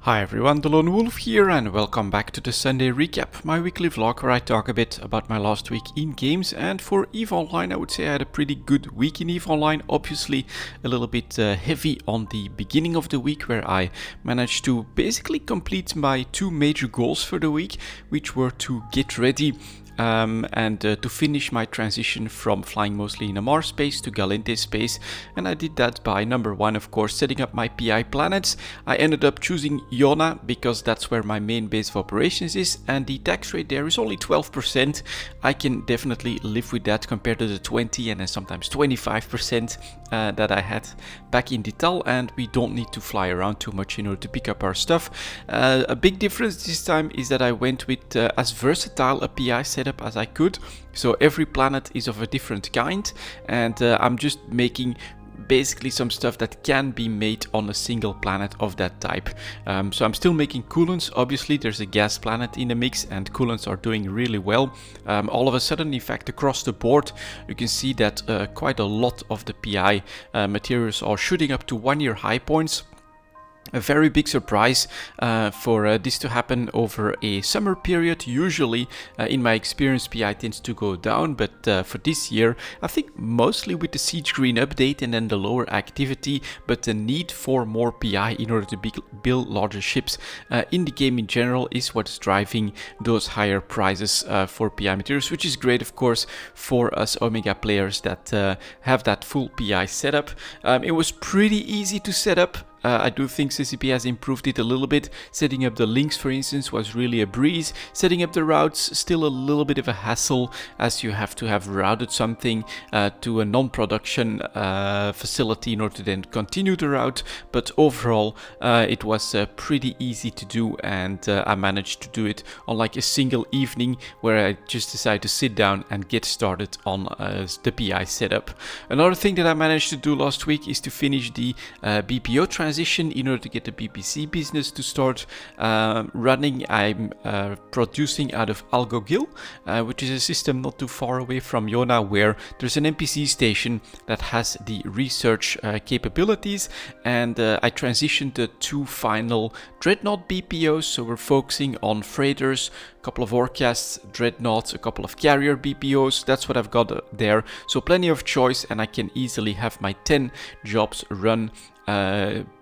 Hi everyone, delonewolf here and welcome back to the Sunday Recap, my weekly vlog where I talk a bit about my last week in games. And for EVE Online I would say I had a pretty good week in EVE Online, obviously a little bit heavy on the beginning of the week where I managed to basically complete my two major goals for the week, which were to get ready and to finish my transition from flying mostly in a Mars space to Galente space. And I did that by number one, of course, setting up my PI planets. I ended up choosing Iona because that's where my main base of operations is, and the tax rate there is only 12%. I can definitely live with that compared to the 20 and then sometimes 25% that I had back in Dital, and we don't need to fly around too much in order to pick up our stuff. A big difference this time is that I went with as versatile a PI setup as I could, so every planet is of a different kind, and I'm just making basically some stuff that can be made on a single planet of that type. So I'm still making coolants. Obviously there's a gas planet in the mix and coolants are doing really well. All of a sudden, in fact, across the board you can see that quite a lot of the PI materials are shooting up to 1-year high points. A very big surprise for this to happen over a summer period. Usually, in my experience, PI tends to go down, but for this year, I think mostly with the Siege Green update and then the lower activity, but the need for more PI in order to build larger ships in the game in general is what's driving those higher prices for PI materials, which is great, of course, for us Omega players that have that full PI setup. It was pretty easy to set up. I do think CCP has improved it a little bit. Setting up the links, for instance, was really a breeze. Setting up the routes, still a little bit of a hassle, as you have to have routed something to a non-production facility in order to then continue the route. But overall, it was pretty easy to do, and I managed to do it on like a single evening where I just decided to sit down and get started on the PI setup. Another thing that I managed to do last week is to finish the BPO transition in order to get the BPC business to start running. I'm producing out of Algogil, which is a system not too far away from Iona, where there's an NPC station that has the research capabilities, and I transitioned the two final Dreadnought BPOs, so we're focusing on freighters, a couple of Orcasts, Dreadnoughts, a couple of carrier BPOs. That's what I've got there, so plenty of choice, and I can easily have my 10 jobs run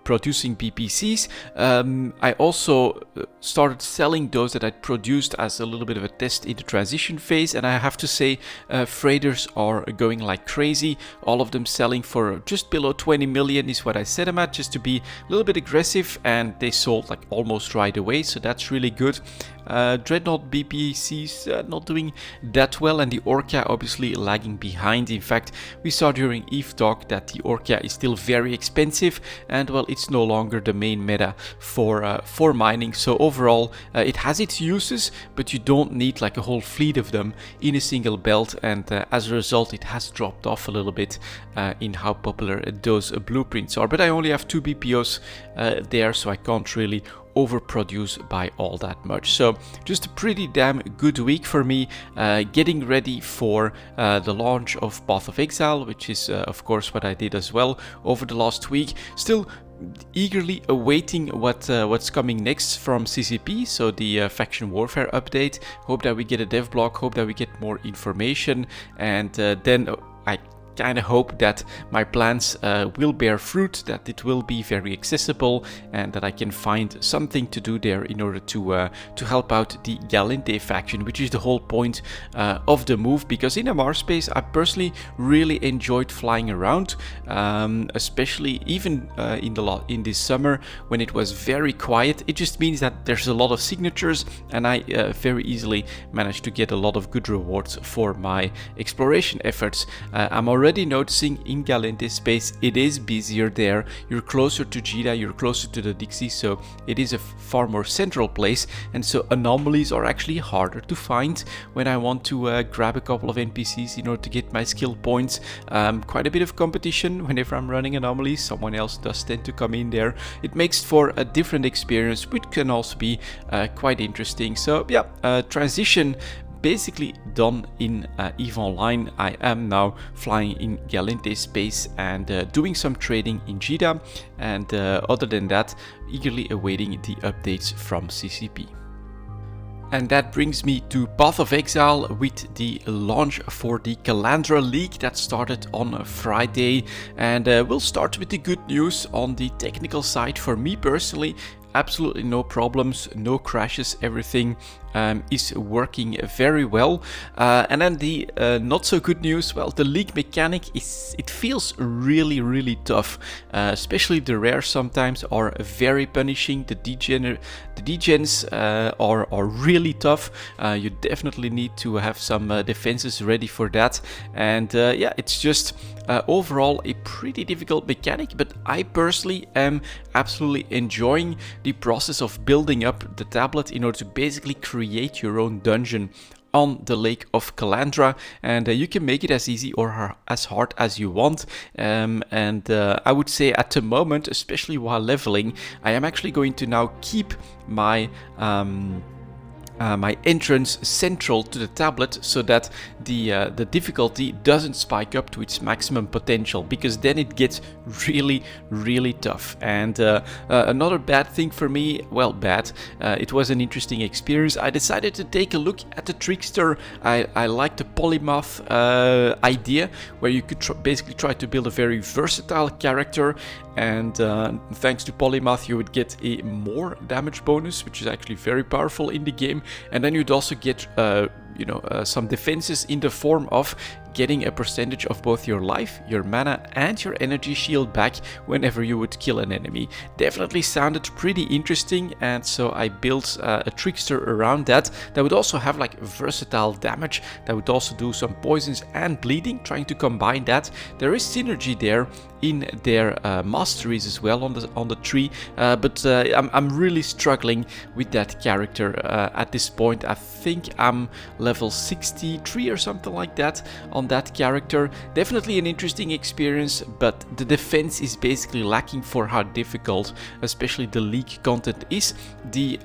producing BPCs. I also started selling those that I'd produced as a little bit of a test in the transition phase, and I have to say freighters are going like crazy. All of them selling for just below 20 million is what I set them at, just to be a little bit aggressive, and they sold like almost right away, so that's really good. Dreadnought BPCs not doing that well, and the Orca obviously lagging behind. In fact, we saw during EVE Talk that the Orca is still very expensive, and well, it's no longer the main meta for mining. So overall, it has its uses, but you don't need like a whole fleet of them in a single belt, and as a result, it has dropped off a little bit in how popular those blueprints are. But I only have 2 BPOs there, so I can't really overproduce by all that much. So just a pretty damn good week for me, getting ready for the launch of Path of Exile, which is of course what I did as well over the last week. Still eagerly awaiting what's coming next from CCP, so the faction warfare update. Hope that we get a dev blog, hope that we get more information, and then I kind of hope that my plans will bear fruit, that it will be very accessible, and that I can find something to do there in order to help out the Galente faction, which is the whole point of the move. Because in a Mars space, I personally really enjoyed flying around, especially even in this summer when it was very quiet. It just means that there's a lot of signatures, and I very easily managed to get a lot of good rewards for my exploration efforts. I'm already noticing in Galente space it is busier there. You're closer to Jida, you're closer to the Dixie, so it is a far more central place, and so anomalies are actually harder to find when I want to grab a couple of NPCs in order to get my skill points. Quite a bit of competition whenever I'm running anomalies. Someone else does tend to come in there. It makes for a different experience, which can also be quite interesting. So yeah, transition basically done in EVE Online. I am now flying in Galente space and doing some trading in Jeddah, and other than that, eagerly awaiting the updates from CCP. And that brings me to Path of Exile with the launch for the Calandra League that started on Friday. And we'll start with the good news on the technical side. For me personally, absolutely no problems, no crashes, everything is working very well. And then the not so good news, well, the league mechanic it feels really tough. Especially the rares sometimes are very punishing. The degens are really tough. You definitely need to have some defenses ready for that. And yeah, it's just overall a pretty difficult mechanic, but I personally am absolutely enjoying the process of building up the tablet in order to basically create your own dungeon on the Lake of Calandra, and you can make it as easy or as hard as you want. I would say at the moment, especially while leveling, I am actually going to now keep my my entrance central to the tablet so that the difficulty doesn't spike up to its maximum potential, because then it gets really tough. And another bad thing for me, well, bad, it was an interesting experience. I decided to take a look at the Trickster. I like the polymath idea, where you could basically try to build a very versatile character, and thanks to polymath you would get a more damage bonus, which is actually very powerful in the game. And then you'd also get some defenses in the form of getting a percentage of both your life, your mana, and your energy shield back whenever you would kill an enemy. Definitely sounded pretty interesting, and so I built a Trickster around that would also have like versatile damage, that would also do some poisons and bleeding, trying to combine that. There is synergy there in their masteries as well on the tree, but I'm really struggling with that character at this point. I think I'm level 63 or something like that on that character. Definitely an interesting experience, but the defense is basically lacking for how difficult especially the league content is. The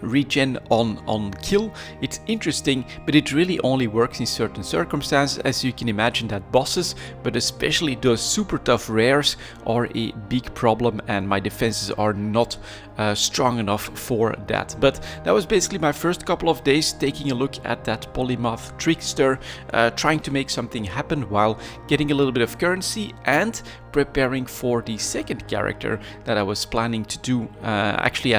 regen on kill, it's interesting, but it really only works in certain circumstances. As you can imagine, that bosses, but especially those super tough rares, are a big problem, and my defenses are not strong enough for that. But that was basically my first couple of days taking a look at that polymath Trickster, trying to make something happen while getting a little bit of currency and preparing for the second character that I was planning to do. Actually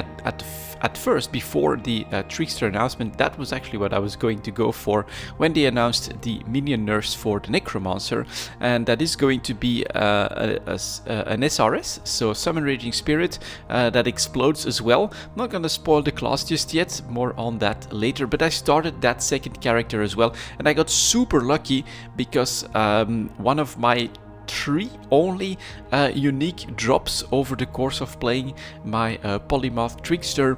at first, before the Trickster announcement, that was actually what I was going to go for when they announced the minion nerfs for the Necromancer, and that is going to be an SRS, so Summon Raging Spirit, that explodes as well. I'm not gonna spoil the class just yet, more on that later, but I started that second character as well, and I got super lucky because one of my 3 only unique drops over the course of playing my polymath Trickster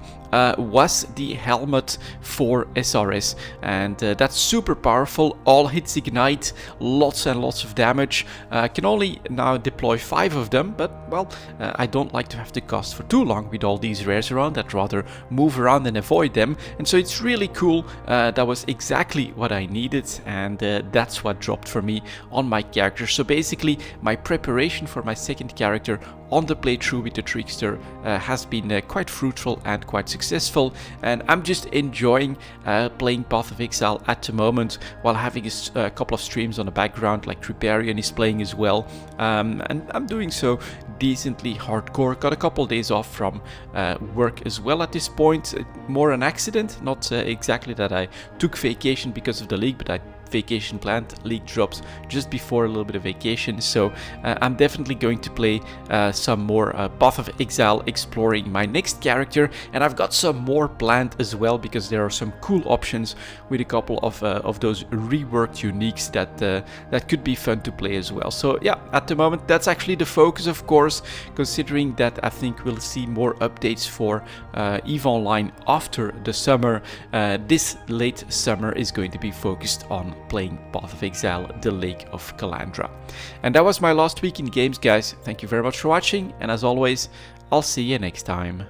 was the helmet for SRS, and that's super powerful. All hits ignite, lots and lots of damage. Can only now deploy 5 of them, but well, I don't like to have to cast for too long with all these rares around. I'd rather move around and avoid them, and so it's really cool. That was exactly what I needed, and that's what dropped for me on my character. So basically, my preparation for my second character on the playthrough with the Trickster has been quite fruitful and quite successful, and I'm just enjoying playing Path of Exile at the moment while having a couple of streams on the background, like Triparian is playing as well, and I'm doing so decently hardcore. Got a couple days off from work as well at this point. More an accident, not exactly that I took vacation because of the league, but I vacation planned. League drops just before a little bit of vacation, so I'm definitely going to play some more Path of Exile, exploring my next character, and I've got some more planned as well, because there are some cool options with a couple of those reworked uniques that could be fun to play as well. So yeah, at the moment that's actually the focus, of course, considering that I think we'll see more updates for EVE Online after the summer. This late summer is going to be focused on playing Path of Exile, the Lake of Calandra. And that was my last week in games, guys. Thank you very much for watching, and as always, I'll see you next time.